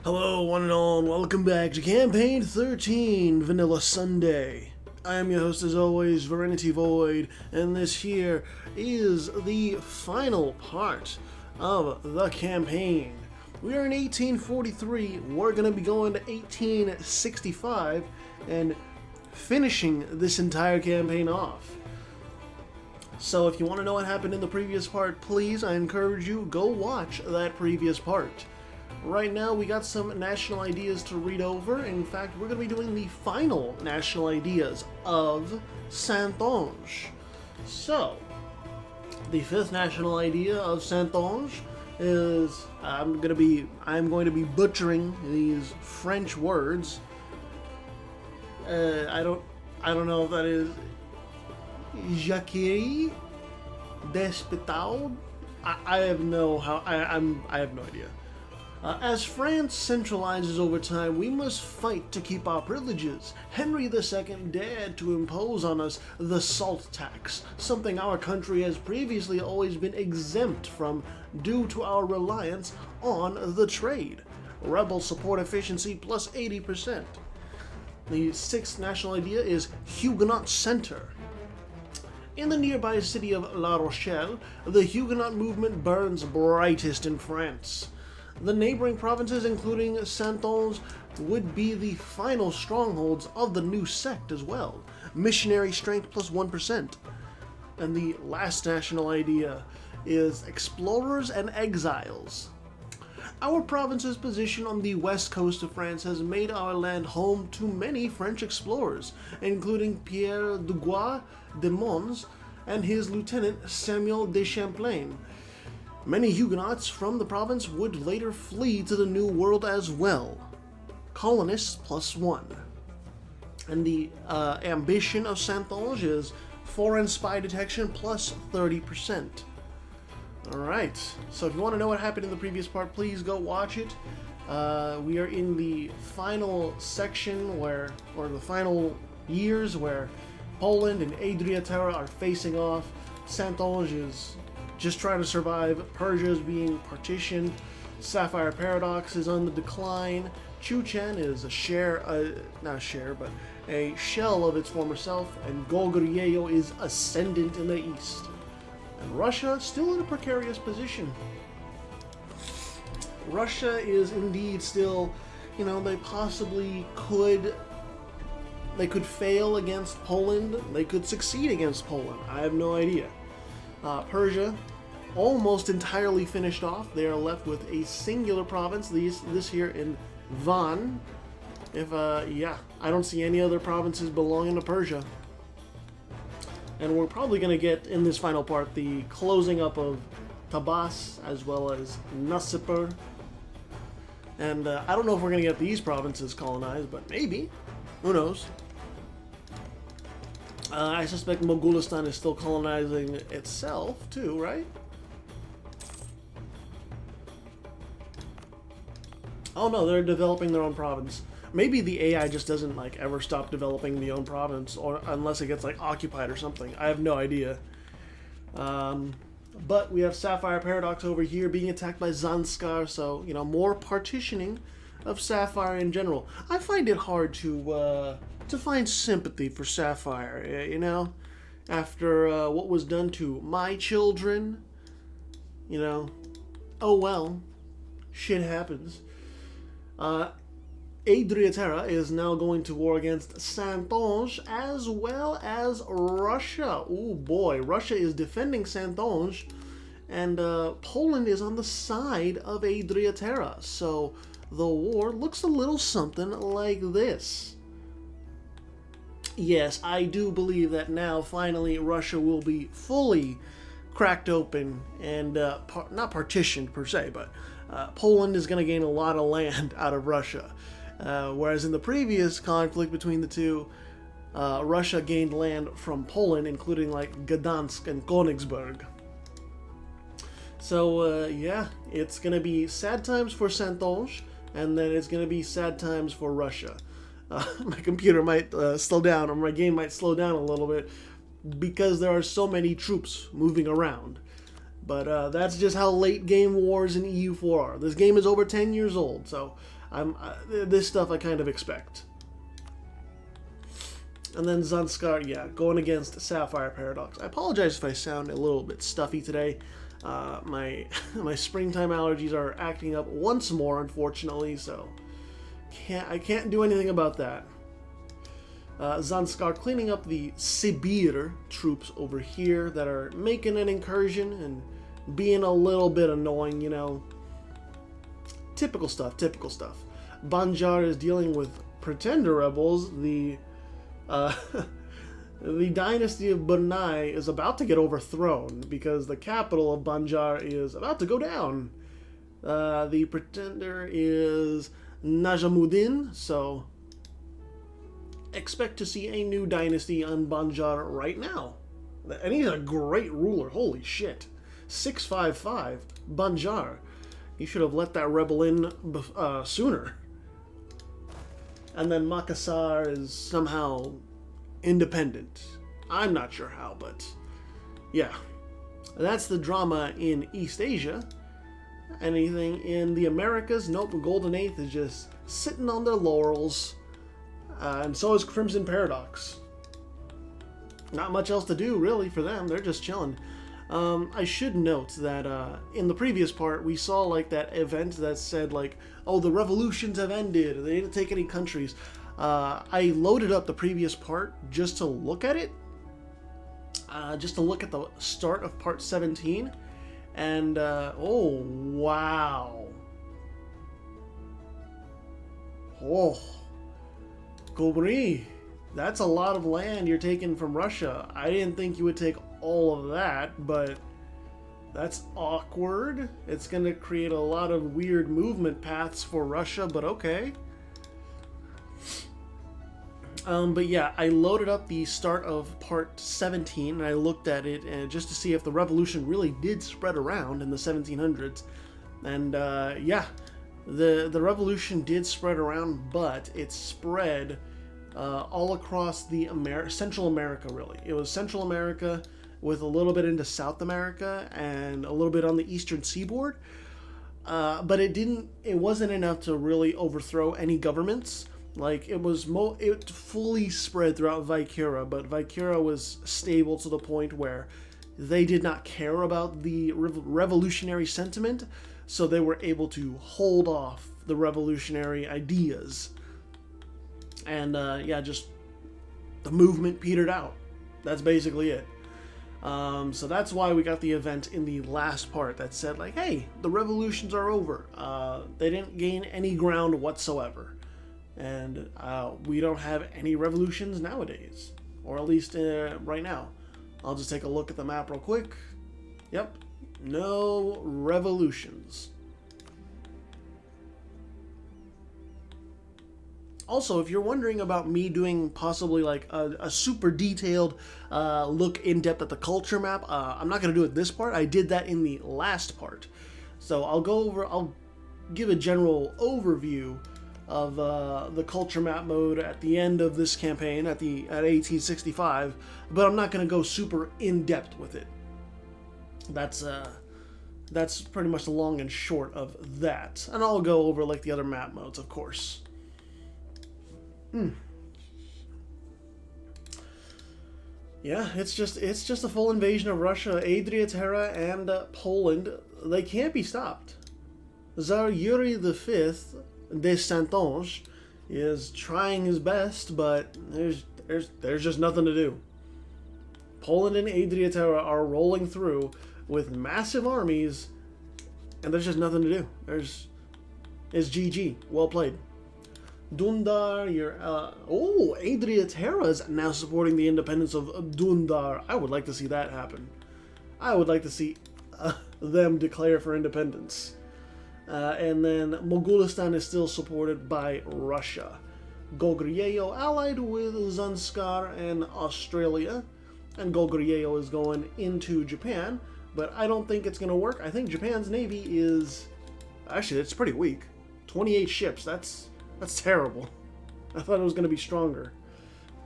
Hello, one and all, and welcome back to Campaign 13, Vanilla Sunday. I am your host, as always, Serenity Void, and this here is the final part of the campaign. We are in 1843, we're going to be going to 1865, and finishing this entire campaign off. So if you want to know what happened in the previous part, please, I encourage you, go watch that previous part. Right now, we got some national ideas to read over. In fact, we're going to be doing the final national ideas of Saintonge. So, the fifth national idea of Saintonge is I'm going to be butchering these French words. I don't know if that is Jacquerie Despitald. I have no idea. As France centralizes over time, we must fight to keep our privileges. Henry II dared to impose on us the salt tax, something our country has previously always been exempt from due to our reliance on the trade. Rebel support efficiency plus 80%. The sixth national idea is Huguenot Center. In the nearby city of La Rochelle, the Huguenot movement burns brightest in France. The neighboring provinces, including Saintonge, would be the final strongholds of the new sect as well. Missionary strength plus 1%. And the last national idea is explorers and exiles. Our province's position on the west coast of France has made our land home to many French explorers, including Pierre Dugois de Mons and his lieutenant Samuel de Champlain. Many Huguenots from the province would later flee to the New World as well. Colonists plus 1. And the ambition of Saintonge is foreign spy detection plus 30%. Alright, so if you want to know what happened in the previous part, please go watch it. We are in the final section or the final years where Poland and Adriaterra are facing off. Saintonge is just trying to survive. Persia is being partitioned. Sapphire Paradox is on the decline. Chuchen is a shell of its former self, and Goguryeo is ascendant in the east. And Russia still in a precarious position. Russia is indeed still, they possibly could fail against Poland. They could succeed against Poland. I have no idea. Persia, almost entirely finished off. They are left with a singular province, this here in Van. I don't see any other provinces belonging to Persia. And we're probably going to get, in this final part, the closing up of Tabas, as well as Nasipur. And I don't know if we're going to get these provinces colonized, but maybe. Who knows? I suspect Mogulistan is still colonizing itself, too, right? Oh no, they're developing their own province. Maybe the AI just doesn't, ever stop developing the own province, or unless it gets, occupied or something. I have no idea. But we have Sapphire Paradox over here being attacked by Zanskar, so, more partitioning of Sapphire in general. I find it hard to find sympathy for Sapphire, after what was done to my children, oh well, shit happens. Adriaterra is now going to war against Saintonge as well as Russia. Oh boy, Russia is defending Saintonge, and Poland is on the side of Adriaterra. So the war looks a little something like this. Yes, I do believe that now finally Russia will be fully cracked open and not partitioned per se, but Poland is going to gain a lot of land out of Russia. Whereas in the previous conflict between the two, Russia gained land from Poland, including Gdansk and Königsberg. So it's going to be sad times for Saintonge, and then it's going to be sad times for Russia. My computer might slow down, or my game might slow down a little bit, because there are so many troops moving around. But that's just how late game wars in EU4 are. This game is over 10 years old, so This stuff I kind of expect. And then Zanskar, yeah, going against Sapphire Paradox. I apologize if I sound a little bit stuffy today. My springtime allergies are acting up once more, unfortunately, so I can't do anything about that. Zanskar cleaning up the Sibir troops over here that are making an incursion and being a little bit annoying, you know. Typical stuff, typical stuff. Banjar is dealing with pretender rebels. The dynasty of Bunai is about to get overthrown because the capital of Banjar is about to go down. The pretender is Najamuddin, so expect to see a new dynasty on Banjar right now. And he's a great ruler, holy shit. 655, Banjar. You should have let that rebel in sooner. And then Makassar is somehow independent. I'm not sure how, but yeah. That's the drama in East Asia. Anything in the Americas? Nope, Golden Eighth is just sitting on their laurels. And so is Crimson Paradox. Not much else to do, really, for them. They're just chilling. I should note that in the previous part, we saw like that event that said like, oh, the revolutions have ended. They didn't take any countries. I loaded up the previous part just to look at it. Just to look at the start of part 17. And, oh, wow. Oh. Gobri, that's a lot of land you're taking from Russia. I didn't think you would take all of that, but that's awkward. It's going to create a lot of weird movement paths for Russia, but okay. But yeah, I loaded up the start of part 17 and I looked at it and just to see if the revolution really did spread around in the 1700s. And yeah, the revolution did spread around, but it spread all across the Central America, really. It was Central America with a little bit into South America and a little bit on the eastern seaboard. But it wasn't enough to really overthrow any governments. Like, it fully spread throughout Vaikura, but Vaikura was stable to the point where they did not care about the revolutionary sentiment, so they were able to hold off the revolutionary ideas. And, yeah, just the movement petered out. That's basically it. So that's why we got the event in the last part that said, like, hey, the revolutions are over. They didn't gain any ground whatsoever. And we don't have any revolutions nowadays. Or at least right now. I'll just take a look at the map real quick. Yep. No revolutions. Also, if you're wondering about me doing possibly like a super detailed look in depth at the culture map, I'm not going to do it this part. I did that in the last part. So I'll give a general overview of the culture map mode at the end of this campaign at 1865, but I'm not going to go super in depth with it. That's pretty much the long and short of that, and I'll go over like the other map modes, of course. Yeah, it's just a full invasion of Russia, Adria Terra, and Poland. They can't be stopped. Tsar Yuri V de Saintonge is trying his best, but there's just nothing to do. Poland and Adria Terra are rolling through with massive armies, and there's just nothing to do. It's GG. Well played. Dundar, Adria Terra is now supporting the independence of Dundar. I would like to see that happen. I would like to see them declare for independence. And then Mogulistan is still supported by Russia. Goguryeo allied with Zanskar and Australia. And Goguryeo is going into Japan. But I don't think it's going to work. I think Japan's navy is... Actually, it's pretty weak. 28 ships. That's terrible. I thought it was going to be stronger.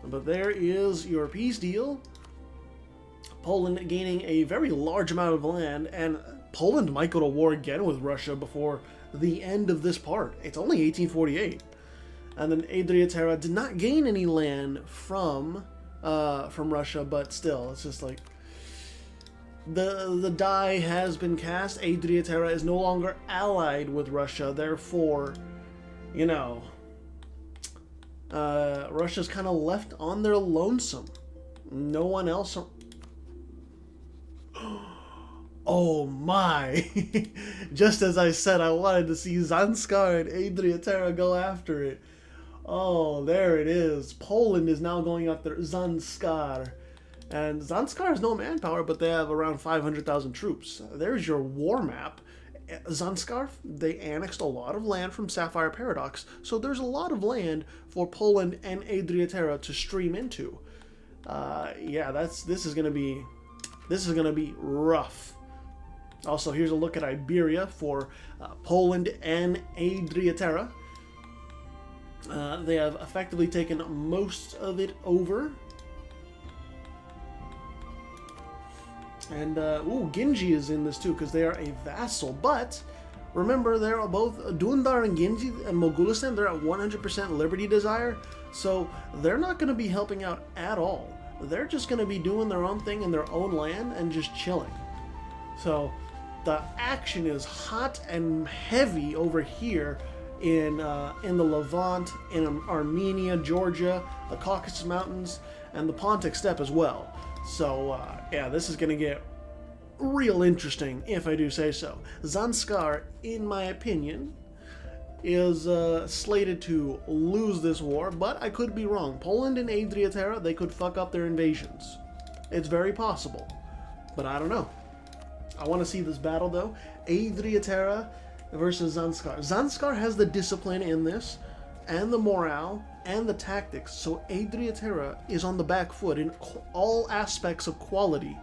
But there is your peace deal. Poland gaining a very large amount of land. And Poland might go to war again with Russia before the end of this part. It's only 1848. And then Adriaterra did not gain any land from Russia, but still, it's just like the die has been cast. Adriaterra is no longer allied with Russia, therefore, you know, Russia's kind of left on their lonesome. No one else. Oh my! Just as I said, I wanted to see Zanskar and Adriaterra go after it. Oh, there it is. Poland is now going after Zanskar. And Zanskar has no manpower, but they have around 500,000 troops. There's your war map. Zanskar, they annexed a lot of land from Sapphire Paradox, so there's a lot of land for Poland and Adriaterra to stream into. Yeah, this is gonna be rough. Also, here's a look at Iberia for Poland and Adriaterra. They have effectively taken most of it over. And, Genji is in this too, because they are a vassal. But, remember, they're both, Dundar and Genji and Mogulistan, they're at 100% Liberty Desire. So, they're not going to be helping out at all. They're just going to be doing their own thing in their own land and just chilling. So, the action is hot and heavy over here in the Levant, in Armenia, Georgia, the Caucasus Mountains, and the Pontic Steppe as well. So, yeah, this is going to get real interesting, if I do say so. Zanskar, in my opinion, is slated to lose this war, but I could be wrong. Poland and Adriaterra, they could fuck up their invasions. It's very possible, but I don't know. I want to see this battle, though. Adriaterra versus Zanskar. Zanskar has the discipline in this, and the morale, and the tactics, so Adriaterra is on the back foot in all aspects of quality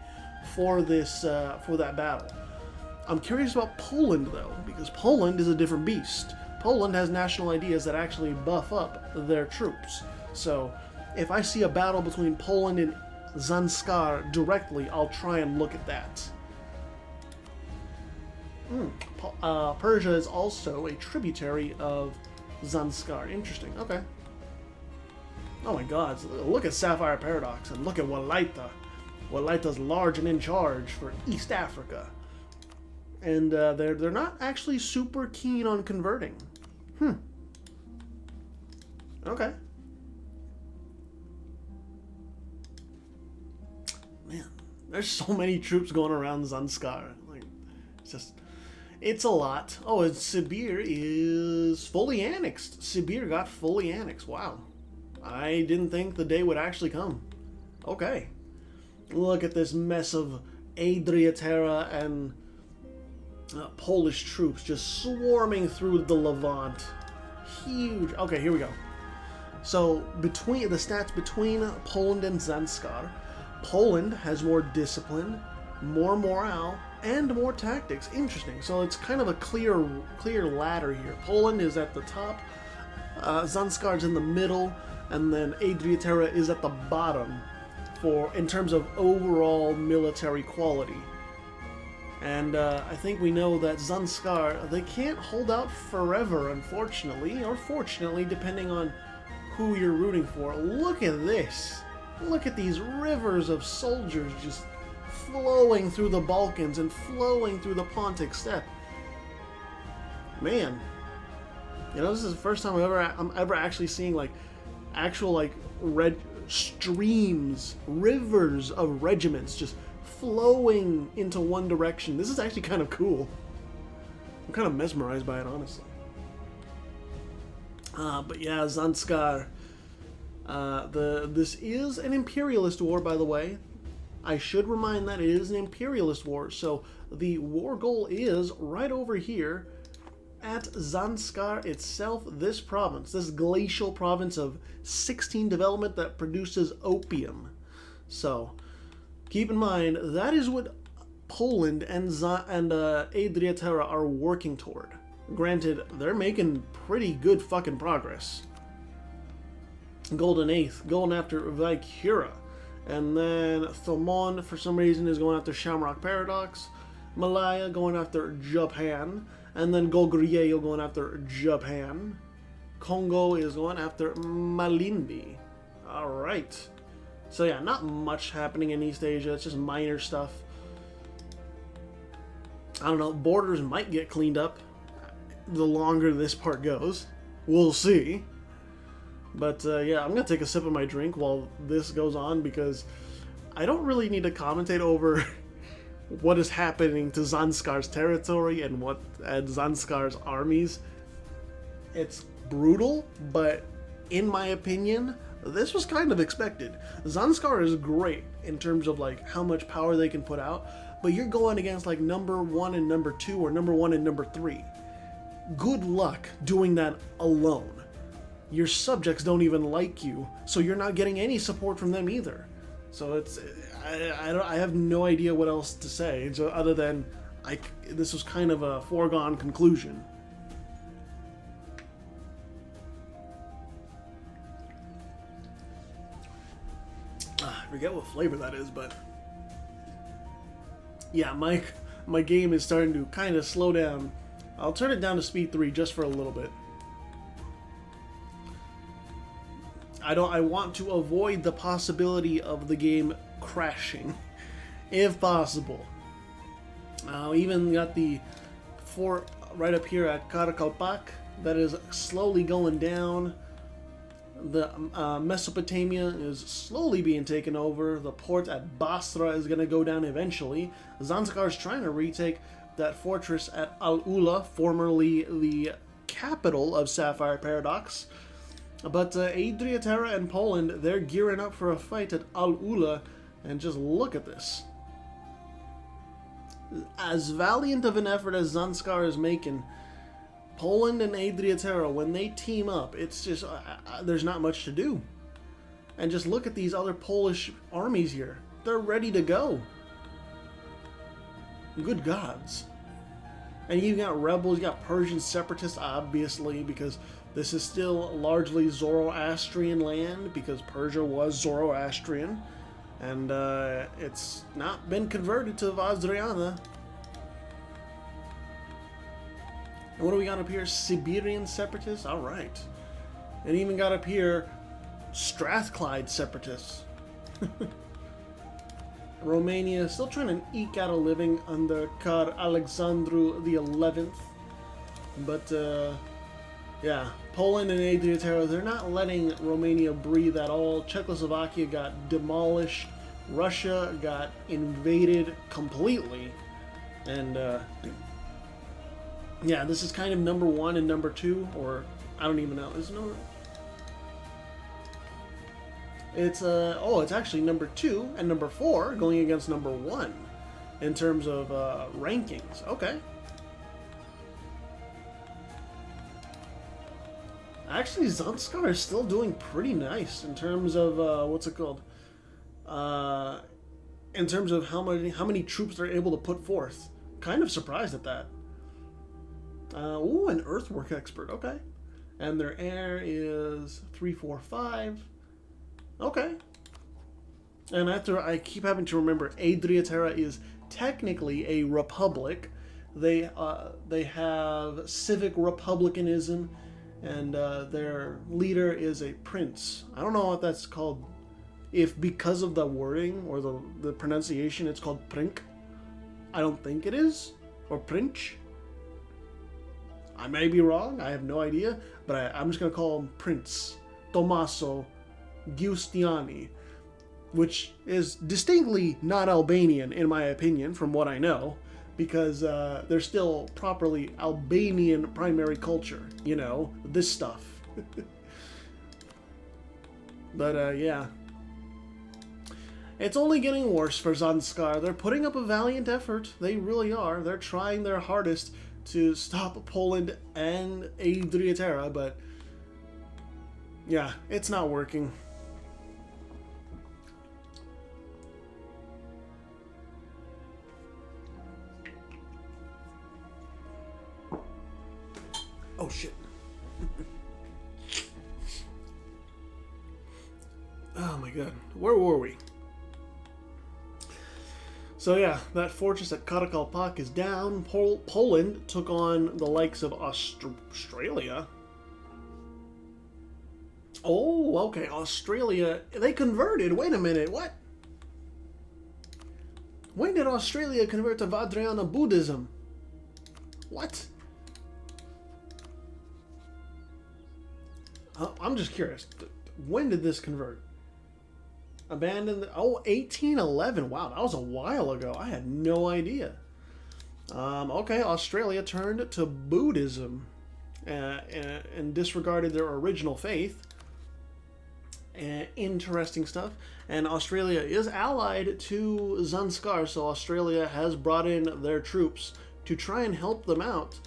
for this for that battle. I'm curious about Poland, though, because Poland is a different beast. Poland has national ideas that actually buff up their troops. So, if I see a battle between Poland and Zanskar directly, I'll try and look at that. Persia is also a tributary of Zanskar. Interesting. Okay. Oh my god, look at Sapphire Paradox and look at Walaita. Walaita's large and in charge for East Africa. And they're not actually super keen on converting. Okay. Man, there's so many troops going around Zanskar. Like, it's a lot. Oh, and Sibir is fully annexed. Sibir got fully annexed. Wow. I didn't think the day would actually come. Okay. Look at this mess of Adriaterra and Polish troops just swarming through the Levant. Huge. Okay, here we go. So, between the stats between Poland and Zanskar, Poland has more discipline, more morale, and more tactics. Interesting. So it's kind of a clear ladder here. Poland is at the top, Zanskar's in the middle, and then Adriaterra is at the bottom in terms of overall military quality. And I think we know that Zanskar, they can't hold out forever, unfortunately, or fortunately, depending on who you're rooting for. Look at this. Look at these rivers of soldiers just flowing through the Balkans and flowing through the Pontic Steppe. Man, you know, this is the first time I'm ever actually seeing like actual like red streams, rivers of regiments just flowing into one direction. This is actually kind of cool. I'm kind of mesmerized by it, honestly. But yeah, Zanskar. This is an imperialist war, by the way. I should remind that it is an imperialist war, so the war goal is right over here at Zanskar itself, this province, this glacial province of 16 development that produces opium. So, keep in mind, that is what Poland and Adriaterra are working toward. Granted, they're making pretty good fucking progress. Golden Eighth, going after Vicura. And then Thomon, for some reason, is going after Shamrock Paradox. Malaya going after Japan. And then Goguryeo going after Japan. Congo is going after Malindi. Alright. So yeah, not much happening in East Asia. It's just minor stuff. I don't know. Borders might get cleaned up the longer this part goes. We'll see. But yeah, I'm going to take a sip of my drink while this goes on because I don't really need to commentate over what is happening to Zanskar's territory and Zanskar's armies. It's brutal, but in my opinion, this was kind of expected. Zanskar is great in terms of like how much power they can put out, but you're going against like number 1 and number 2 or number 1 and number 3. Good luck doing that alone. Your subjects don't even like you, so you're not getting any support from them either. So it's I have no idea what else to say other than this was kind of a foregone conclusion. I forget what flavor that is, but yeah, my game is starting to kind of slow down. I'll turn it down to speed 3 just for a little bit. I want to avoid the possibility of the game crashing, if possible. Even got the fort right up here at Karakalpak that is slowly going down. The Mesopotamia is slowly being taken over. The port at Basra is going to go down eventually. Zanskar is trying to retake that fortress at Al-Ula, formerly the capital of Sapphire Paradox. But Adriaterra and Poland, they're gearing up for a fight at Al-Ula, and just look at this. As valiant of an effort as Zanskar is making, Poland and Adriaterra, when they team up, it's just, there's not much to do. And just look at these other Polish armies here. They're ready to go. Good gods. And you've got rebels, you got Persian separatists, obviously, because this is still largely Zoroastrian land, because Persia was Zoroastrian, and it's not been converted to Vajrayana. And what do we got up here? Siberian separatists? Alright. And even got up here Strathclyde separatists. Romania still trying to eke out a living under Car Alexandru XI. But, yeah, Poland and Adriaterra, they're not letting Romania breathe at all. Czechoslovakia got demolished. Russia got invaded completely. And, yeah, this is kind of number 1 and number 2, or I don't even know. Is it number... It's it's actually number 2 and number 4 going against number 1 in terms of rankings. Okay. Actually, Zanskar is still doing pretty nice in terms of what's it called? In terms of how many troops they're able to put forth. Kind of surprised at that. Ooh, an earthwork expert. Okay, and their heir is 345. Okay. And I keep having to remember, Adriaterra is technically a republic. They have civic republicanism, and their leader is a prince. I don't know what that's called. If because of the wording or the pronunciation, it's called prink. I don't think it is, or princh. I may be wrong. I have no idea, but I'm just gonna call him Prince Tommaso Giustiani, which is distinctly not Albanian in my opinion, from what I know, because they're still properly Albanian primary culture, you know, this stuff. But yeah, it's only getting worse for Zanskar. They're putting up a valiant effort, they really are. They're trying their hardest to stop Poland and Adriaterra, but yeah, it's not working. Oh shit. Oh my god. Where were we? So yeah, that fortress at Karakalpak is down. Poland took on the likes of Australia. Oh, okay, Australia. They converted. Wait a minute, what? When did Australia convert to Vajrayana Buddhism? What? I'm just curious. When did this convert? Abandoned. Oh, 1811. Wow, that was a while ago. I had no idea. Okay, Australia turned to Buddhism and disregarded their original faith. Interesting stuff. And Australia is allied to Zanskar, so Australia has brought in their troops to try and help them out.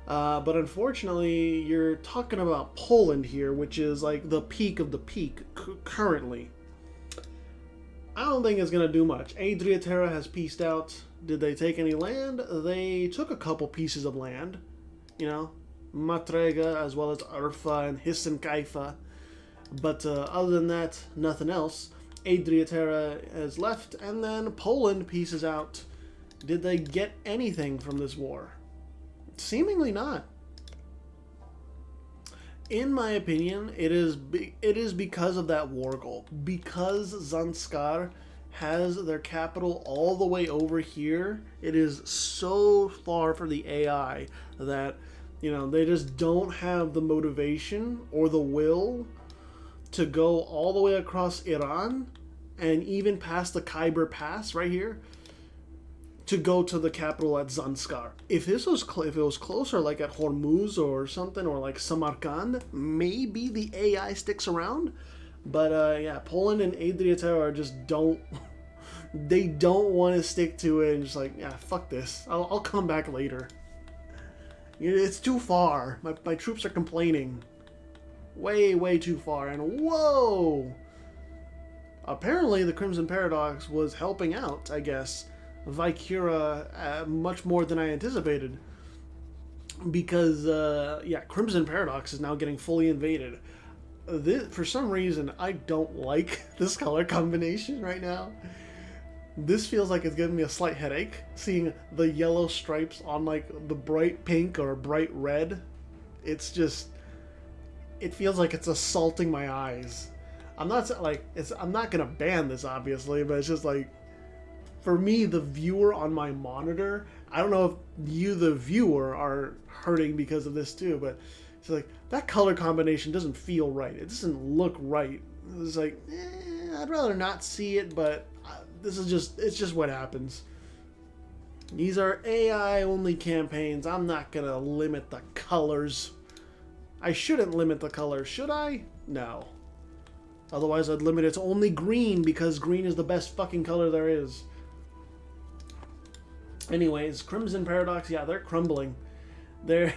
But unfortunately, you're talking about Poland here, which is like the peak of the peak currently. I don't think it's going to do much. Adriaterra has pieced out. Did they take any land? They took a couple pieces of land. You know, Matrega as well as Urfa and Hisenkaifa. But other than that, nothing else. Adriaterra has left, and then Poland pieces out. Did they get anything from this war? Seemingly not. In my opinion, it is because of that war goal. Because Zanskar has their capital all the way over here, it is so far for the AI that, you know, they just don't have the motivation or the will to go all the way across Iran and even past the Khyber Pass right here to go to the capital at Zanskar. If it was closer, like at Hormuz or something, or like Samarkand, maybe the AI sticks around. But yeah, Poland and Adriaterra just don't. They don't want to stick to it and just like, yeah, fuck this. I'll come back later. It's too far. My troops are complaining. Way too far. And whoa! Apparently the Crimson Paradox was helping out, I guess, Vicura much more than I anticipated. Because, yeah, Crimson Paradox is now getting fully invaded. For some reason, I don't like this color combination right now. This feels like it's giving me a slight headache, seeing the yellow stripes on, like, the bright pink or bright red. It's just... It feels like it's assaulting my eyes. I'm not gonna ban this, obviously, but it's just like... For me, the viewer on my monitor, I don't know if you, the viewer, are hurting because of this too, but it's like, that color combination doesn't feel right. It doesn't look right. It's like, I'd rather not see it, but it's just what happens. These are AI-only campaigns. I'm not going to limit the colors. I shouldn't limit the colors, should I? No. Otherwise, I'd limit it to only green, because green is the best fucking color there is. Anyways, Crimson Paradox, yeah, they're crumbling. The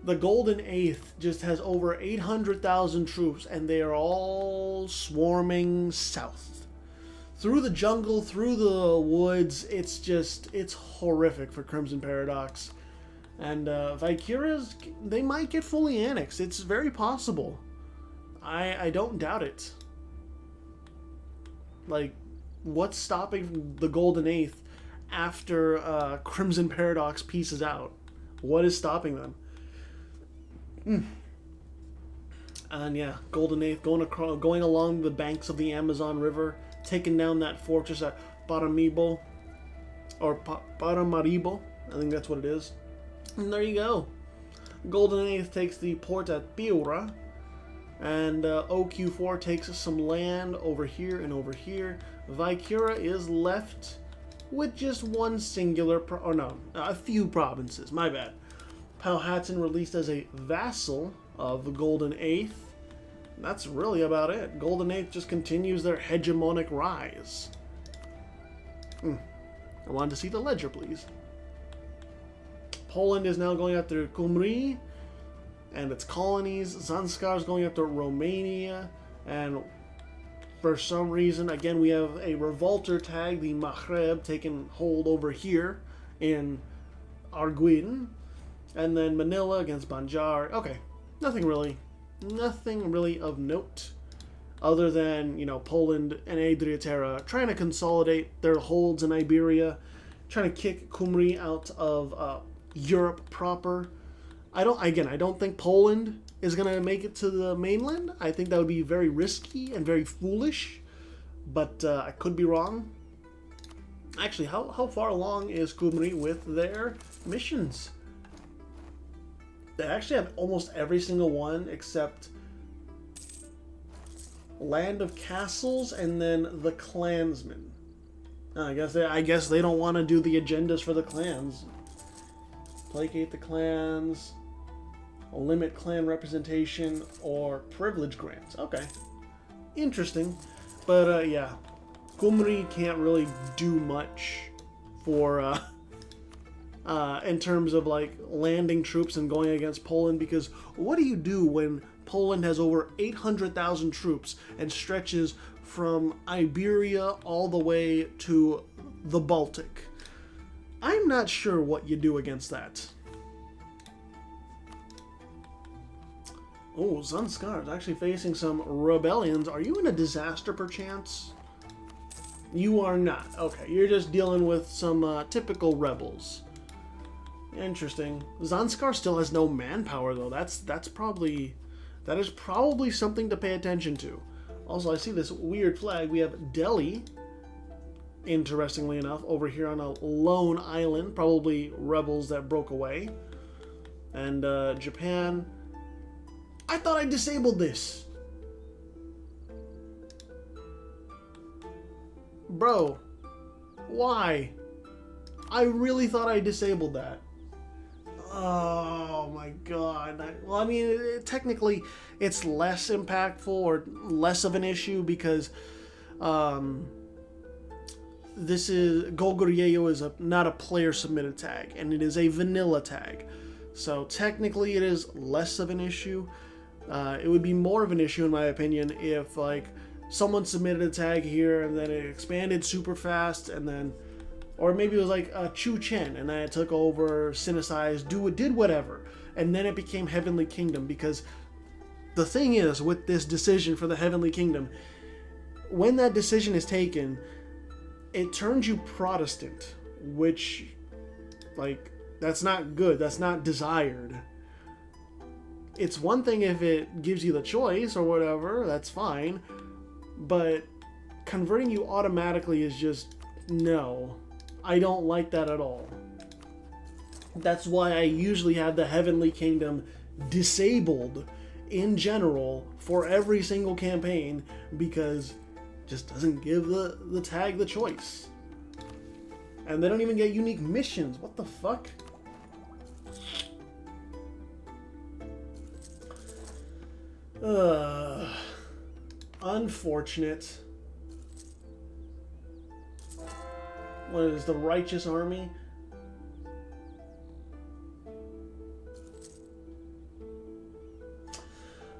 Golden Eighth just has over 800,000 troops, and they are all swarming south. Through the jungle, through the woods, it's horrific for Crimson Paradox. And Vicura's, they might get fully annexed. It's very possible. I don't doubt it. Like, what's stopping the Golden Eighth after Crimson Paradox pieces out? What is stopping them? And yeah, Golden Eighth going along the banks of the Amazon River, taking down that fortress at Paramaribo, Paramaribo, I think that's what it is. And there you go. Golden Eighth takes the port at Piura, and OQ4 takes some land over here and over here. Vicura is left with just one singular, a few provinces, my bad. Powhatan released as a vassal of the Golden Eighth. That's really about it. Golden Eighth just continues their hegemonic rise. I wanted to see the ledger, please. Poland is now going after Kumri and its colonies. Zanskar is going after Romania, and for some reason, again, we have a revolter tag, the Maghreb, taking hold over here in Arguin. And then Manila against Banjar. Okay, nothing really of note. other than, you know, Poland and Adriaterra trying to consolidate their holds in Iberia, trying to kick Cymru out of Europe proper. I don't think Poland is going to make it to the mainland. I think that would be very risky and very foolish, but I could be wrong. Actually, how far along is Cymru with their missions? They actually have almost every single one except Land of Castles and then the Clansmen. I guess they don't want to do the agendas for the clans. Placate the clans, limit clan representation, or privilege grants. Okay, interesting. But yeah, Cymru can't really do much for in terms of like landing troops and going against Poland, because what do you do when Poland has over 800,000 troops and stretches from Iberia all the way to the Baltic? I'm not sure what you do against that. Oh, Zanskar is actually facing some rebellions. Are you in a disaster perchance? You are not. Okay, you're just dealing with some typical rebels. Interesting. Zanskar still has no manpower though. That is probably something to pay attention to. Also, I see this weird flag. We have Delhi, interestingly enough, over here on a lone island, probably rebels that broke away. And Japan. I thought I disabled this. Bro, why? I really thought I disabled that. Oh my god. Well, I mean, technically, it's less impactful or less of an issue because this is Goguryeo is not a player submitted tag, and it is a vanilla tag. So technically, it is less of an issue. It would be more of an issue, in my opinion, if like someone submitted a tag here and then it expanded super fast, and then, or maybe it was like Chu Chen and then it took over, synthesized, did whatever, and then it became Heavenly Kingdom. Because the thing is, with this decision for the Heavenly Kingdom, when that decision is taken, it turns you Protestant, which, like, that's not good. That's not desired. It's one thing if it gives you the choice or whatever, that's fine. But converting you automatically is just, no. I don't like that at all. That's why I usually have the Heavenly Kingdom disabled in general for every single campaign, because it just doesn't give the tag the choice. And they don't even get unique missions. What the fuck? Unfortunate. What is the Righteous Army?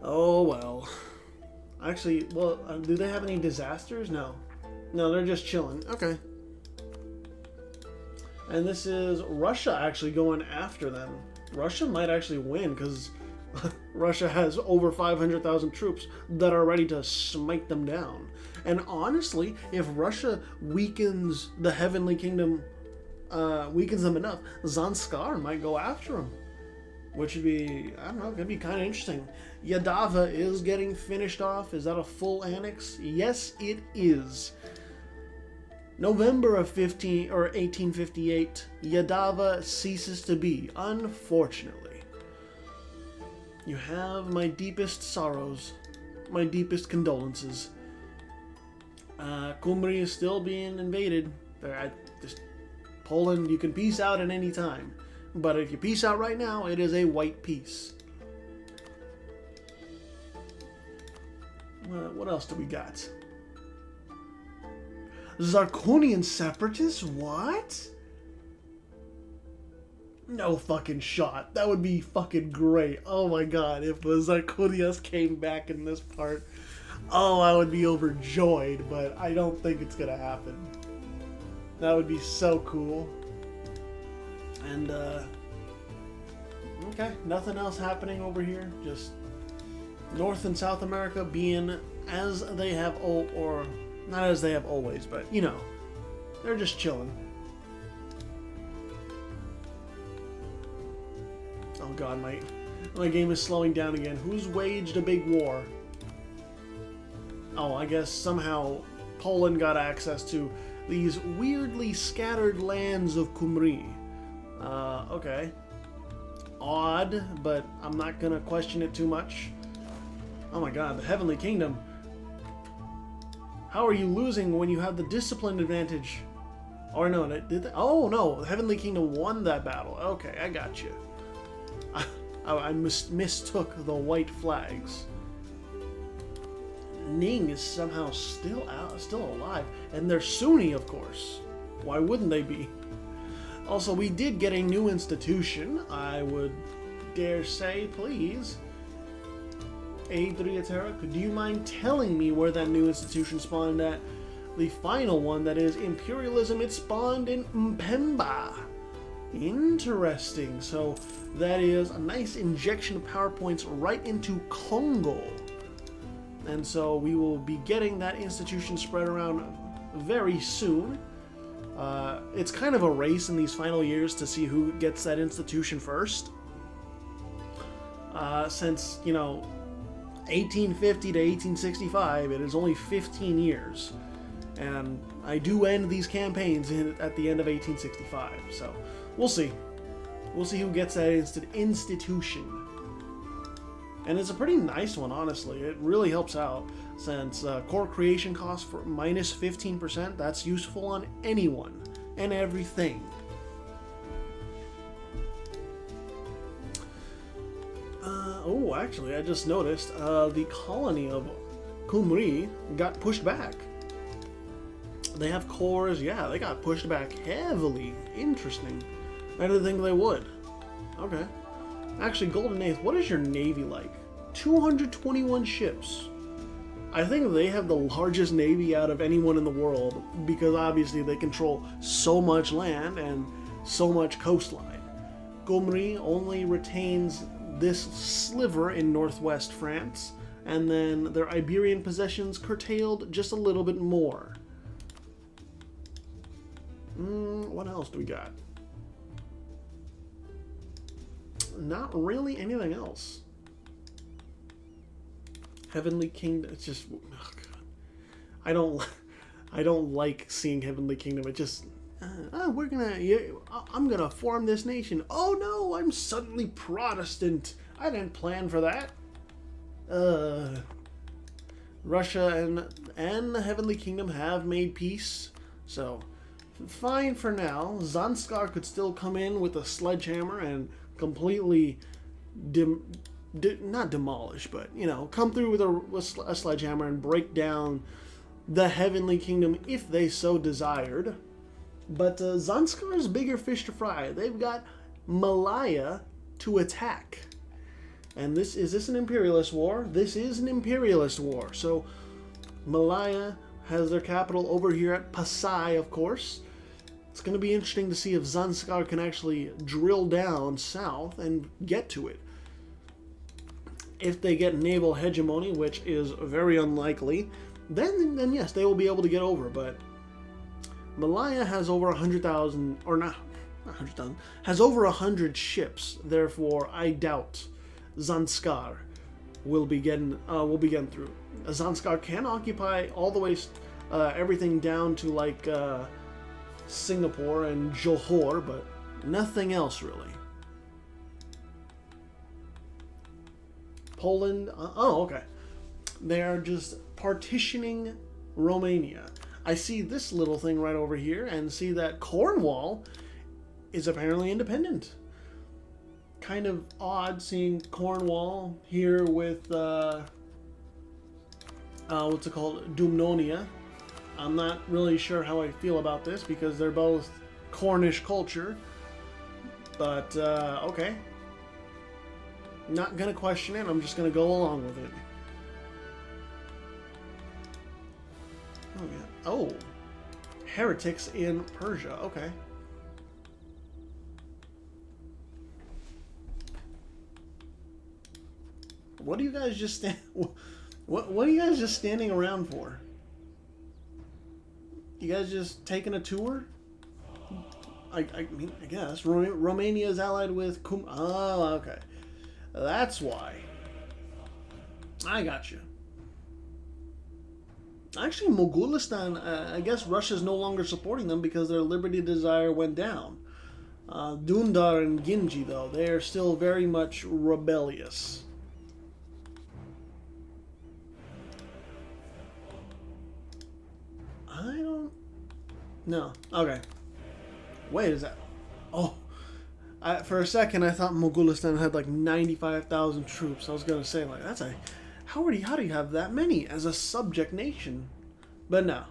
Oh well. Actually, well, do they have any disasters? No. No, they're just chilling. Okay. And this is Russia actually going after them. Russia might actually win because Russia has over 500,000 troops that are ready to smite them down. And honestly, if Russia weakens the Heavenly Kingdom, weakens them enough, Zanskar might go after them. Which would be, I don't know, could be kind of interesting. Yadava is getting finished off. Is that a full annex? Yes, it is. November of 1858, Yadava ceases to be, unfortunately. You have my deepest sorrows, my deepest condolences. Cymru is still being invaded. Poland, you can peace out at any time. But if you peace out right now, it is a white peace. What else do we got? Zarkonian separatists? What? No fucking shot. That would be fucking great. Oh my god, if the Zarkonians came back in this part. Oh, I would be overjoyed, but I don't think it's gonna happen. That would be so cool. And, okay, nothing else happening over here. Just North and South America being as they have or not as they have always, but you know, they're just chilling. Oh god, my game is slowing down again. Who's waged a big war? Oh, I guess somehow Poland got access to these weirdly scattered lands of Cymru. Okay. Odd, but I'm not gonna question it too much. Oh my god, the Heavenly Kingdom. How are you losing when you have the discipline advantage? Or no, did they? Oh no, the Heavenly Kingdom won that battle. Okay, I got you. I mistook the white flags. Ning is somehow still alive, and they're Sunni, of course. Why wouldn't they be? Also, we did get a new institution. I would dare say, please, Adriatera, do you mind telling me where that new institution spawned at? The final one, that is imperialism, it spawned in Mpemba. Interesting. So that is a nice injection of power points right into Congo. And so we will be getting that institution spread around very soon. It's kind of a race in these final years to see who gets that institution first. Since, you know, 1850 to 1865, it is only 15 years. And I do end these campaigns at the end of 1865, so we'll see. We'll see who gets that institution. And it's a pretty nice one, honestly. It really helps out, since core creation costs for minus 15%, that's useful on anyone and everything. Oh, actually, I just noticed the colony of Cymru got pushed back. They have cores, yeah, they got pushed back heavily. Interesting. I didn't think they would. Okay. Actually, Golden Eighth, what is your navy like? 221 ships. I think they have the largest navy out of anyone in the world, because obviously they control so much land and so much coastline. Cymru only retains this sliver in northwest France, and then their Iberian possessions curtailed just a little bit more. What else do we got? Not really anything else. Heavenly Kingdom, it's just, oh God. I don't like seeing Heavenly Kingdom. It just, I'm gonna form this nation. Oh no, I'm suddenly Protestant. I didn't plan for that. Russia and the Heavenly Kingdom have made peace, so fine for now. Zanskar could still come in with a sledgehammer and completely not demolish, but, you know, come through with a sledgehammer and break down the Heavenly Kingdom if they so desired. But Zanskar's bigger fish to fry. They've got Malaya to attack. And is this an imperialist war? This is an imperialist war. So Malaya has their capital over here at Pasai, of course. It's going to be interesting to see if Zanskar can actually drill down south and get to it. If they get naval hegemony, which is very unlikely, then yes, they will be able to get over. But Malaya has over 100,000, or not 100,000, has over 100 ships. Therefore, I doubt Zanskar will be getting through. Zanskar can occupy all the way everything down to like Singapore and Johor, but nothing else really. Poland, oh okay. They are just partitioning Romania. I see this little thing right over here and see that Cornwall is apparently independent. Kind of odd seeing Cornwall here with, what's it called, Dumnonia. I'm not really sure how I feel about this because they're both Cornish culture, but okay. Not gonna question it, I'm just gonna go along with it. Oh, yeah. Oh, heretics in Persia, okay. What do you guys just stand... What are you guys just standing around for? You guys just taking a tour? I mean, I guess. Romania is allied with Oh, okay. That's why. I got you. Actually, Mogulistan, I guess Russia's no longer supporting them because their liberty desire went down. Dundar and Ginji, though, they are still very much rebellious. I don't... No. Okay. Wait, is that... Oh. For a second, I thought Mogulistan had like 95,000 troops. I was going to say, like, that's a... How do you have that many as a subject nation? But no.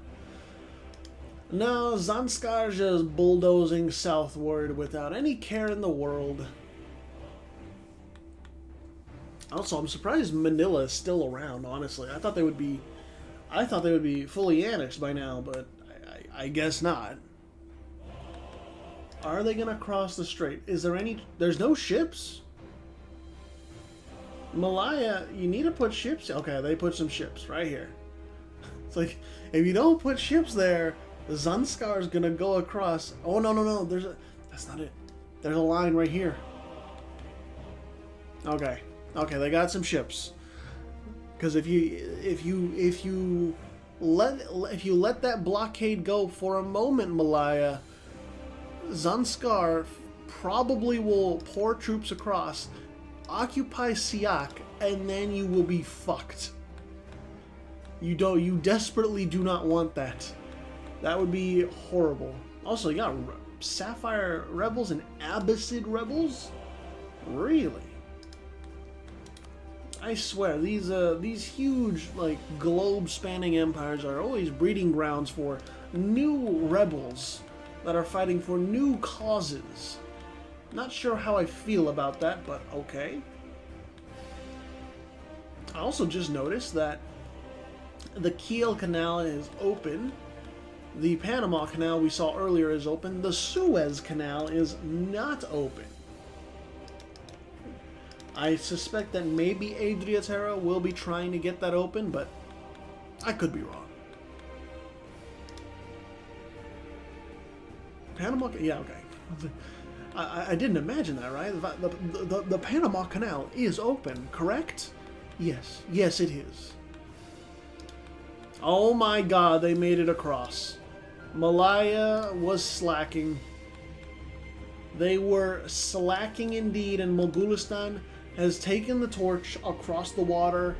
No, Zanskar just bulldozing southward without any care in the world. Also, I'm surprised Manila is still around, honestly. I thought they would be fully annexed by now, but I guess not. Are they gonna cross the strait? Is there any... There's no ships? Malaya, you need to put ships... Okay, they put some ships right here. It's like, if you don't put ships there, Zanskar's gonna go across... Oh, no. That's not it. There's a line right here. Okay, they got some ships. Because if you let that blockade go for a moment, Malaya, Zanskar probably will pour troops across, occupy Siak, and then you will be fucked. You desperately do not want that. That would be horrible. Also, you got Sapphire rebels and Abbasid rebels? Really? I swear, these huge, like, globe-spanning empires are always breeding grounds for new rebels that are fighting for new causes. Not sure how I feel about that, but okay. I also just noticed that the Kiel Canal is open. The Panama Canal we saw earlier is open. The Suez Canal is not open. I suspect that maybe Adriaterra will be trying to get that open, but I could be wrong. Panama... Yeah, okay. I didn't imagine that, right? The Panama Canal is open, correct? Yes. Yes, it is. Oh my god, they made it across. Malaya was slacking. They were slacking indeed, and Mogulistan has taken the torch across the water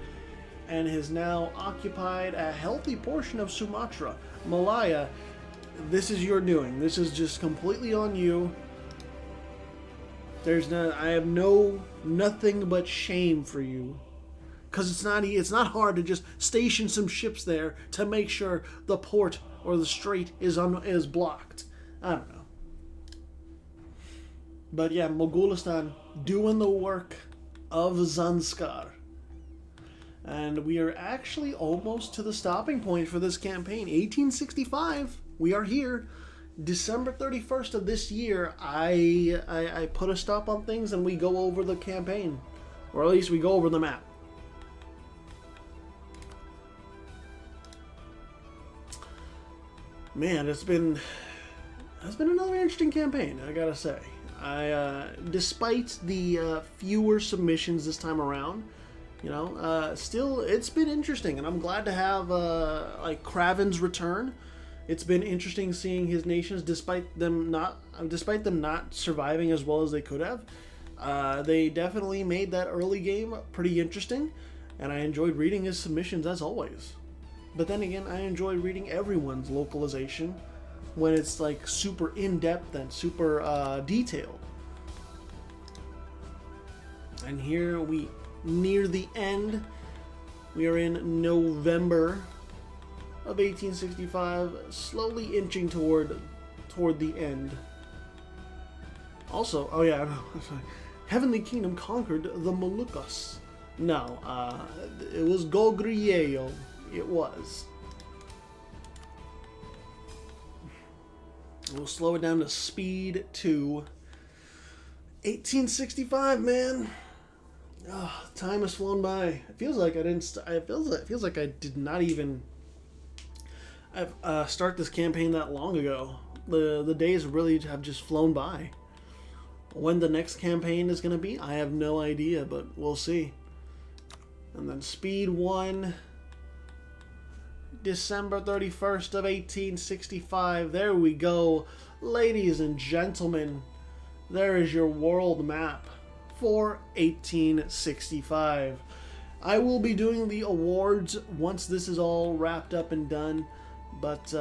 and has now occupied a healthy portion of Sumatra. Malaya, this is your doing. This is just completely on you. I have nothing but shame for you. Because it's not hard to just station some ships there to make sure the port or the strait is blocked. I don't know. But yeah, Mogulistan doing the work of Zanskar. And we are actually almost to the stopping point for this campaign. 1865, we are here. December 31st of this year, I put a stop on things and we go over the campaign. Or at least we go over the map. Man, it's been another interesting campaign, I gotta say. Despite the fewer submissions this time around, still it's been interesting, and I'm glad to have like Kraven's return. It's been interesting seeing his nations, despite them not surviving as well as they could have. They definitely made that early game pretty interesting, and I enjoyed reading his submissions as always. But then again, I enjoy reading everyone's localization when it's like super in-depth and super detailed. And here we near the end. We are in November of 1865, slowly inching toward the end. Also, oh yeah, Heavenly Kingdom conquered the Moluccas. No, it was Gogriello. It was. We'll slow it down to speed 2. 1865, man. Oh, time has flown by. It feels like I didn't. It feels like I did not even start this campaign that long ago. The days really have just flown by. When the next campaign is going to be, I have no idea, but we'll see. And then Speed 1, December 31st of 1865. There we go. Ladies and gentlemen, there is your world map for 1865. I will be doing the awards once this is all wrapped up and done. But,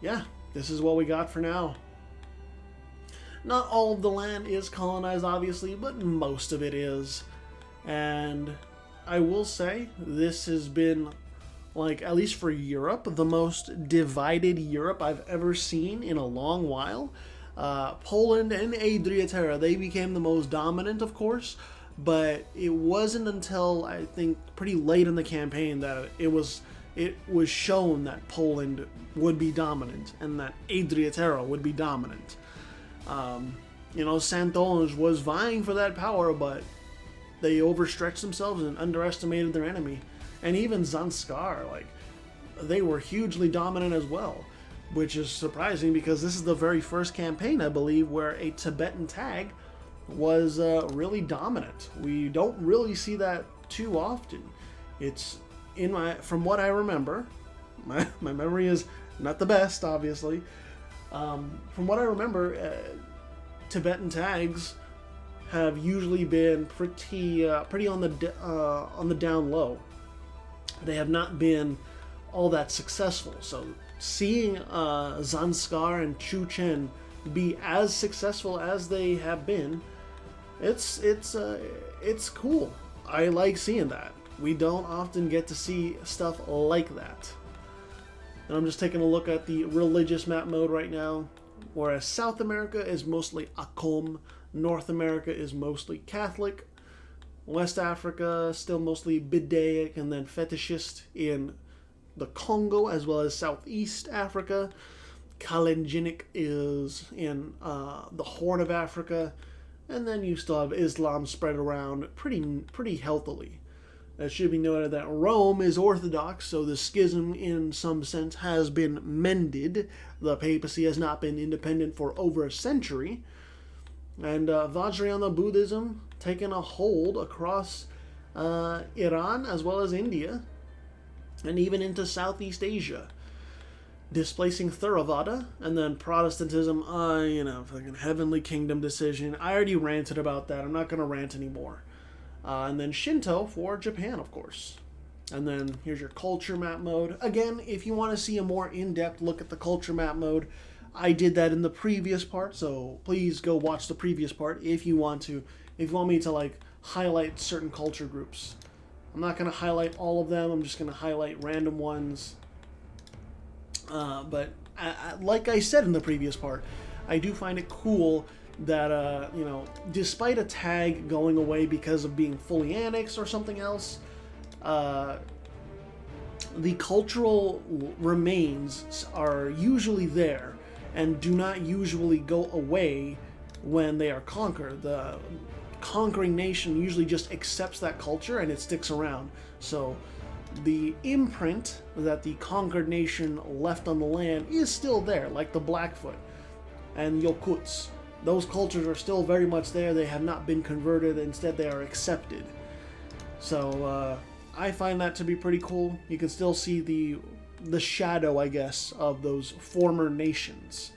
yeah, this is what we got for now. Not all of the land is colonized, obviously, but most of it is. And I will say, this has been, like, at least for Europe, the most divided Europe I've ever seen in a long while. Poland and Adriaterra, they became the most dominant, of course, but it wasn't until, I think, pretty late in the campaign that it was shown that Poland would be dominant and that Adriaterra would be dominant. Saintonge was vying for that power, but they overstretched themselves and underestimated their enemy. And even Zanskar, they were hugely dominant as well, which is surprising because this is the very first campaign, I believe, where a Tibetan tag was really dominant. We don't really see that too often. It's from what I remember, my memory is not the best, obviously. From what I remember, Tibetan tags have usually been pretty on the down low. They have not been all that successful. So seeing Zanskar and Chu Chen be as successful as they have been, it's cool. I like seeing that. We don't often get to see stuff like that. And I'm just taking a look at the religious map mode right now, whereas South America is mostly Akom, North America is mostly Catholic, West Africa still mostly Bidaic and then fetishist in the Congo as well as Southeast Africa. Kalenginic is in the Horn of Africa, and then you still have Islam spread around pretty healthily. It should be noted that Rome is Orthodox, so the schism in some sense has been mended. The papacy has not been independent for over a century. And Vajrayana Buddhism taken a hold across Iran as well as India, and even into Southeast Asia, displacing Theravada, and then Protestantism, fucking Heavenly Kingdom decision. I already ranted about that. I'm not going to rant anymore. And then Shinto for Japan, of course. And then here's your culture map mode. Again, if you want to see a more in-depth look at the culture map mode, I did that in the previous part, so please go watch the previous part if you want to. If you want me to highlight certain culture groups. I'm not going to highlight all of them. I'm just going to highlight random ones. But like I said in the previous part, I do find it cool that, despite a tag going away because of being fully annexed or something else, the cultural remains are usually there and do not usually go away when they are conquered. The conquering nation usually just accepts that culture and it sticks around. So the imprint that the conquered nation left on the land is still there, like the Blackfoot and Yokuts. Those cultures are still very much there. They have not been converted. Instead, they are accepted. So I find that to be pretty cool. You can still see the shadow, I guess, of those former nations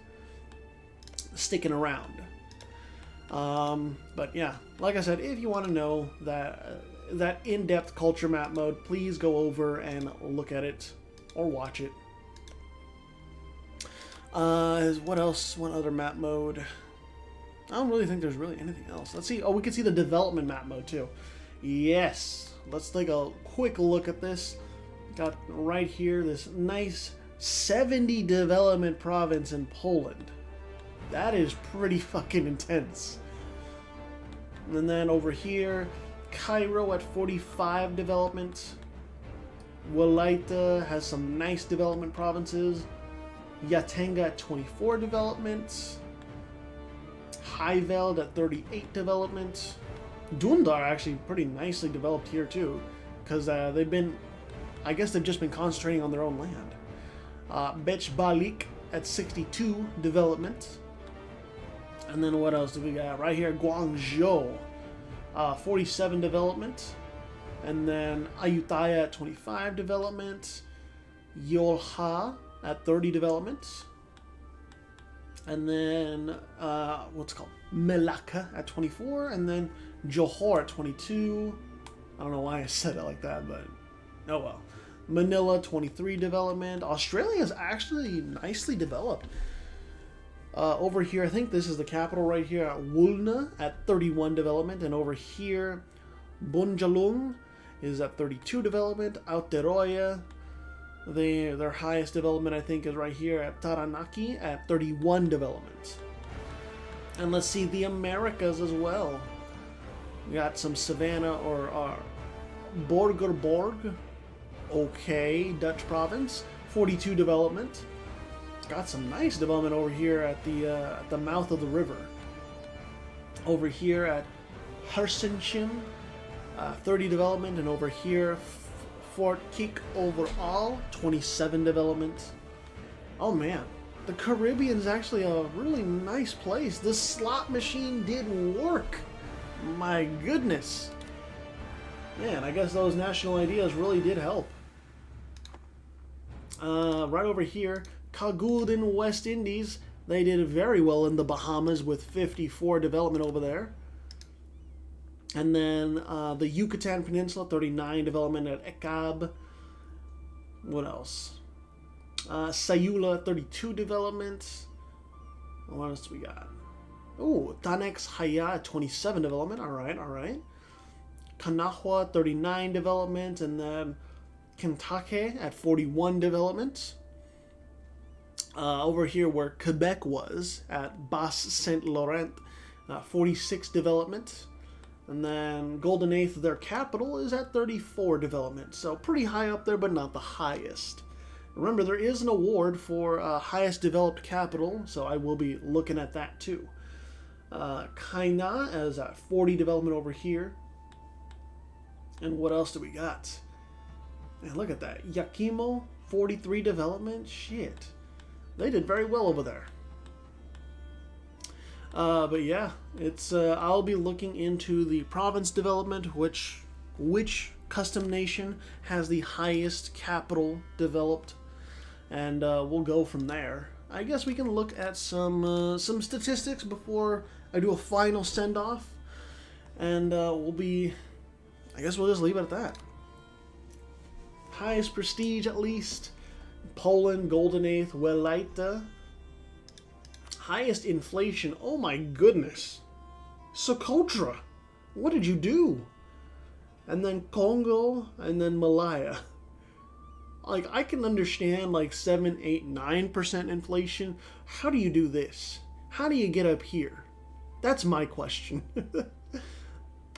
sticking around. But yeah, like I said, if you want to know that in-depth culture map mode, please go over and look at it or watch it. What else? What other map mode? I don't really think there's really anything else. Let's see. Oh, we can see the development map mode too. Yes. Let's take a quick look at this. Got right here this nice 70 development province in Poland. That is pretty fucking intense. And then over here, Cairo at 45 development. Walaita has some nice development provinces. Yatenga at 24 development. Highveld at 38 development. Dunda are actually pretty nicely developed here too, because they've been, I guess they've just been concentrating on their own land. Bechbalik at 62 development. And then what else do we got? Right here, Guangzhou, 47 development. And then Ayutthaya at 25 development. Yolha at 30 development. And then, what's it called? Melaka at 24. And then Johor at 22. I don't know why I said it like that, but oh well. Manila, 23 development. Australia is actually nicely developed. Over here, I think this is the capital right here, at Wulna at 31 development. And over here, Bunjalung is at 32 development. Aotearoa, their highest development, I think, is right here at Taranaki at 31 development. And let's see the Americas as well. We got some Savannah or Borgerborg. Okay, Dutch province, 42 development. Got some nice development over here at the mouth of the river. Over here at Hersenshim, 30 development, and over here Fort Kick overall, 27 development. Oh man, the Caribbean is actually a really nice place. This slot machine did work. My goodness. Man, I guess those national ideas really did help. Right over here, Kagud in West Indies. They did very well in the Bahamas with 54 development over there. And then the Yucatan Peninsula, 39 development at Ekab. What else? Sayula, 32 development. What else do we got? Oh, Tanex Haya, 27 development. All right, all right. Kanahua, 39 development. And then Kentucky at 41 development. Over here where Quebec was, at Basse Saint Laurent, 46 development. And then Golden Eighth, their capital, is at 34 development. So pretty high up there, but not the highest. Remember, there is an award for highest developed capital, so I will be looking at that too. Kaina is at 40 development over here. And what else do we got? Man, look at that. Yakimo, 43 development. Shit. They did very well over there. But yeah, it's I'll be looking into the province development, which custom nation has the highest capital developed, and we'll go from there. I guess we can look at some statistics before I do a final send-off, and I guess we'll just leave it at that. Highest prestige, at least. Poland, Golden Eighth, Welaita. Highest inflation. Oh my goodness. Socotra. What did you do? And then Congo, and then Malaya. Like, I can understand like 7, 8, 9% inflation. How do you do this? How do you get up here? That's my question.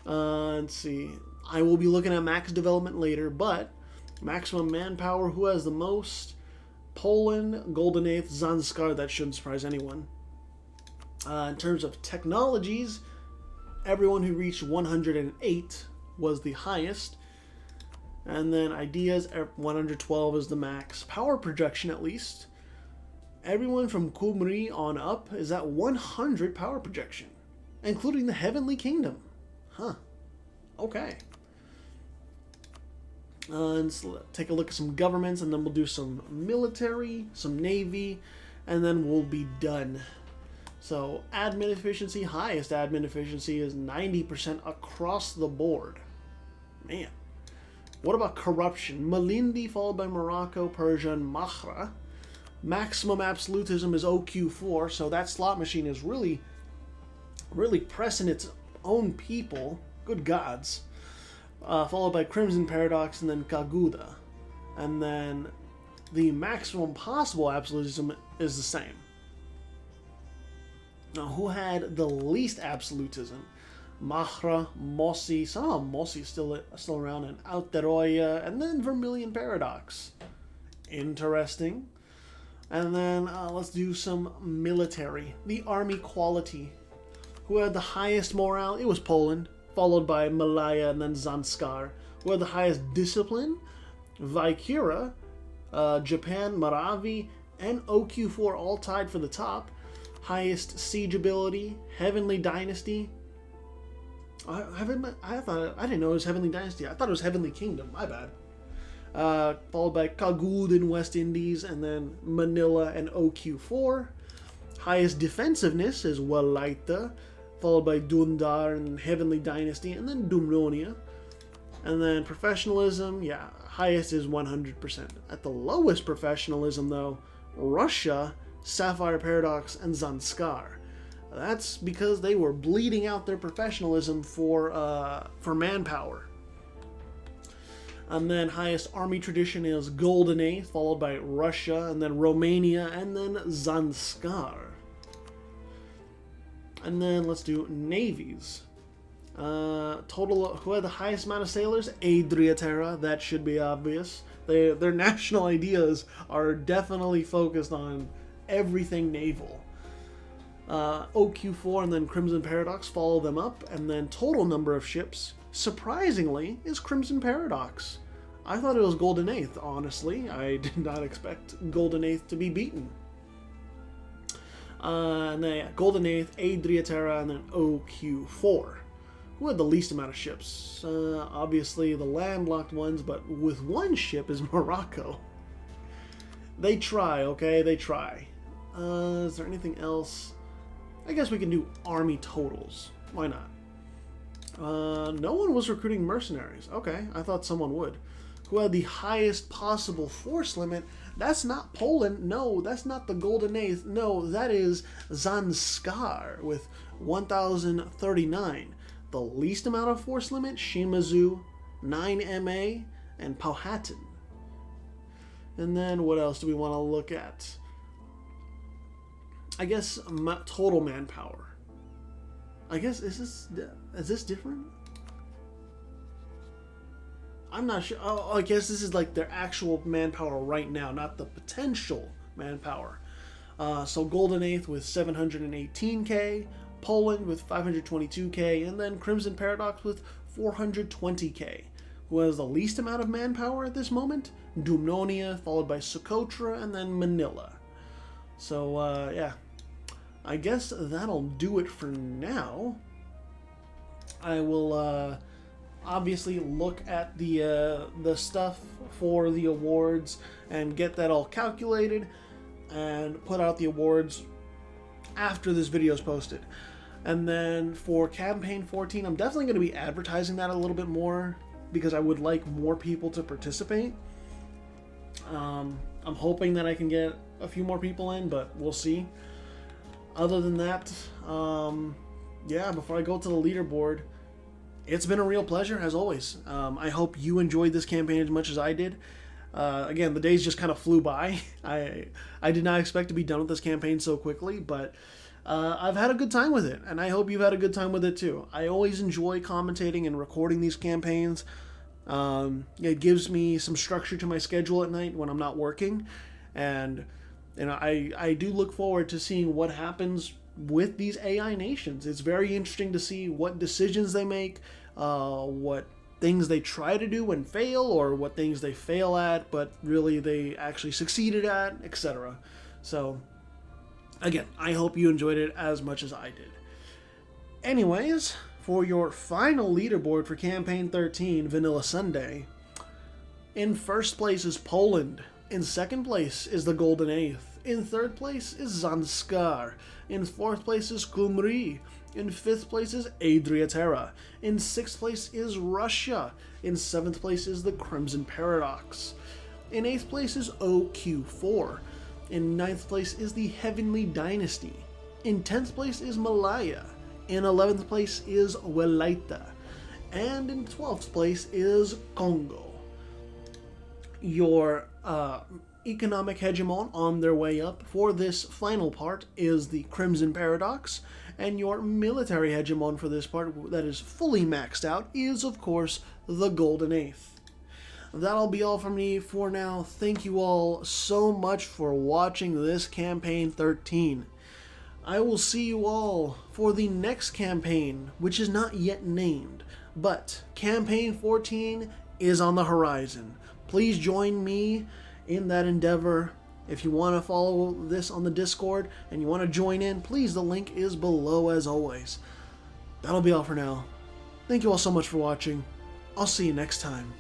Let's see. I will be looking at max development later, but maximum manpower, who has the most? Poland, Golden Eighth, Zanskar. That shouldn't surprise anyone. In terms of technologies, everyone who reached 108 was the highest. And then ideas, 112 is the max. Power projection, at least. Everyone from Kumri on up is at 100 power projection, including the Heavenly Kingdom. Huh. Okay. And so take a look at some governments, and then we'll do some military, some navy, and then we'll be done. So admin efficiency, highest admin efficiency is 90% across the board. Man. What about corruption? Malindi followed by Morocco, Persia, and Mahra. Maximum absolutism is OQ4, so that slot machine is really pressing its own people. Good gods. Followed by Crimson Paradox, and then Kaguda. And then the maximum possible absolutism is the same. Now, who had the least absolutism? Mahra, Mossi, somehow Mossi's still around, and Aotearoa, and then Vermilion Paradox. Interesting. And then let's do some military. The army quality. Who had the highest morale? It was Poland, followed by Malaya and then Zanskar, who had the highest discipline. Vaikira, Japan, Maravi, and OQ4 all tied for the top. Highest siege ability, Heavenly Dynasty. I didn't know it was Heavenly Dynasty. I thought it was Heavenly Kingdom. My bad. Followed by Kagud in West Indies, and then Manila and OQ4. Highest defensiveness is Walaita, followed by Dundar and Heavenly Dynasty, and then Dumnonia. And then professionalism, yeah, highest is 100%. At the lowest professionalism, though, Russia, Sapphire Paradox, and Zanskar. That's because they were bleeding out their professionalism for manpower. And then highest army tradition is Golden Eighth, followed by Russia, and then Romania, and then Zanskar. And then let's do navies. Total, who had the highest amount of sailors? Adriaterra, that should be obvious. Their national ideas are definitely focused on everything naval. OQ4 and then Crimson Paradox follow them up, and then total number of ships, surprisingly, is Crimson Paradox. I thought it was Golden Eighth, honestly. I did not expect Golden Eighth to be beaten. And then yeah, Golden Eighth, Adriaterra, and then OQ4. Who had the least amount of ships? Obviously the landlocked ones, but with one ship is Morocco. They try, okay? They try. Is there anything else? I guess we can do army totals. Why not? No one was recruiting mercenaries. Okay, I thought someone would. Who had the highest possible force limit? That's not Poland. No, that's not the Golden Eighth. No, that is Zanskar with 1,039. The least amount of force limit? Shimazu, 9MA, and Powhatan. And then what else do we want to look at? I guess total manpower. I guess, is this different? I'm not sure. Oh, I guess this is like their actual manpower right now, not the potential manpower. So Golden Eighth with 718k, Poland with 522k, and then Crimson Paradox with 420k. Who has the least amount of manpower at this moment? Dumnonia, followed by Socotra, and then Manila. So, yeah. I guess that'll do it for now. I will obviously look at the stuff for the awards and get that all calculated and put out the awards after this video is posted. And then for Campaign 14, I'm definitely going to be advertising that a little bit more because I would like more people to participate. I'm hoping that I can get a few more people in, but we'll see. Other than that, yeah, before I go to the leaderboard, it's been a real pleasure, as always. I hope you enjoyed this campaign as much as I did. Again, the days just kind of flew by. I did not expect to be done with this campaign so quickly, but I've had a good time with it, and I hope you've had a good time with it too. I always enjoy commentating and recording these campaigns. It gives me some structure to my schedule at night when I'm not working, and I do look forward to seeing what happens with these AI nations. It's very interesting to see what decisions they make, what things they try to do and fail, or what things they fail at, but really they actually succeeded at, etc. So, again, I hope you enjoyed it as much as I did. Anyways, for your final leaderboard for Campaign 13, Vanilla Sundae, in first place is Poland. In second place is the Golden Eighth. In third place is Zanskar. In fourth place is Kumri. In fifth place is Adriaterra. In sixth place is Russia. In seventh place is the Crimson Paradox. In eighth place is OQ4. In ninth place is the Heavenly Dynasty. In 10th place is Malaya. In 11th place is Welaita. And in 12th place is Congo. Your economic hegemon on their way up for this final part is the Crimson Paradox, and your military hegemon for this part that is fully maxed out is, of course, the Golden Eighth. That'll be all from me for now. Thank you all so much for watching this Campaign 13. I will see you all for the next campaign, which is not yet named, but Campaign 14 is on the horizon. Please join me in that endeavor. If you want to follow this on the Discord and you want to join in, please, the link is below as always. That'll be all for now. Thank you all so much for watching. I'll see you next time.